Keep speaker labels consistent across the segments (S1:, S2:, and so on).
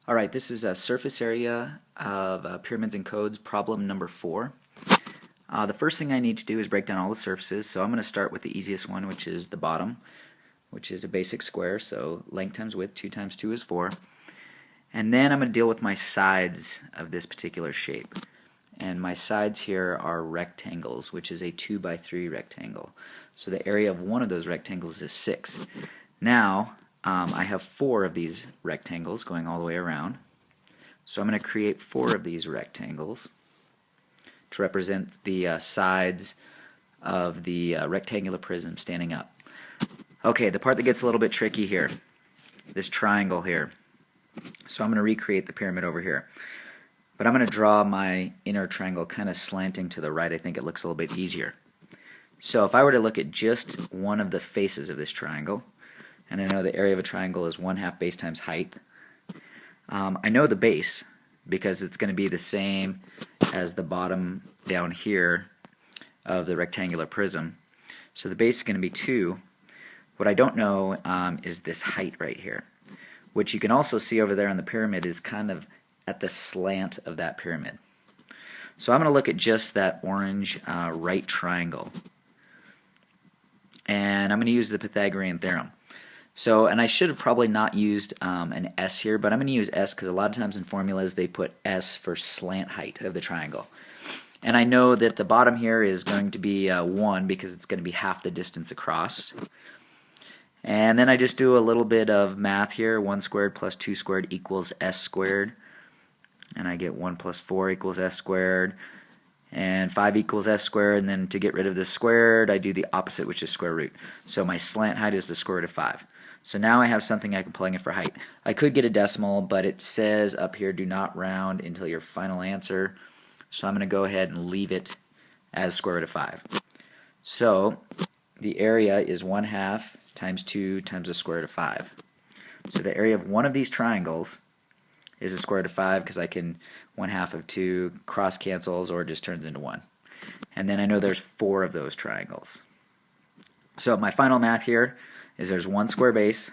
S1: Alright, this is a surface area of pyramids and codes problem number 4. The first thing I need to do is break down all the surfaces, so I'm going to start with the easiest one, which is the bottom, which is a basic square, so length times width, 2 times 2 is 4. And then I'm going to deal with my sides of this particular shape. And my sides here are rectangles, which is a 2 by 3 rectangle. So the area of one of those rectangles is 6. Now, I have 4 of these rectangles going all the way around. So I'm going to create 4 of these rectangles to represent the sides of the rectangular prism standing up. Okay, the part that gets a little bit tricky here, this triangle here. So I'm going to recreate the pyramid over here. But I'm going to draw my inner triangle kind of slanting to the right. I think it looks a little bit easier. So if I were to look at just one of the faces of this triangle, and I know the area of a triangle is 1/2 base times height, I know the base because it's going to be the same as the bottom down here of the rectangular prism. So the base is going to be 2. What I don't know is this height right here, which you can also see over there on the pyramid is kind of at the slant of that pyramid. So I'm going to look at just that orange right triangle, and I'm going to use the Pythagorean theorem. So, and I should have probably not used an S here, but I'm going to use S because a lot of times in formulas they put S for slant height of the triangle. And I know that the bottom here is going to be 1 because it's going to be half the distance across. And then I just do a little bit of math here. 1 squared plus 2 squared equals S squared. And I get 1 plus 4 equals S squared. And 5 equals S squared. And then to get rid of this squared, I do the opposite, which is square root. So my slant height is the square root of 5. So now I have something I can plug in for height. I could get a decimal, but it says up here, do not round until your final answer. So I'm going to go ahead and leave it as square root of 5. So the area is 1/2 times 2 times the square root of 5. So the area of one of these triangles is the square root of 5 because I can 1/2 of 2 cross cancels or it just turns into 1. And then I know there's 4 of those triangles. So my final math here is there's 1 square base,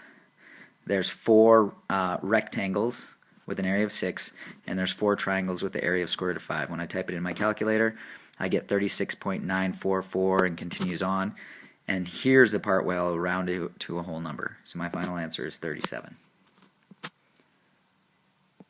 S1: there's 4 rectangles with an area of 6, and there's 4 triangles with the area of square root of 5. When I type it in my calculator, I get 36.944 and continues on. And here's the part where I'll round it to a whole number. So my final answer is 37.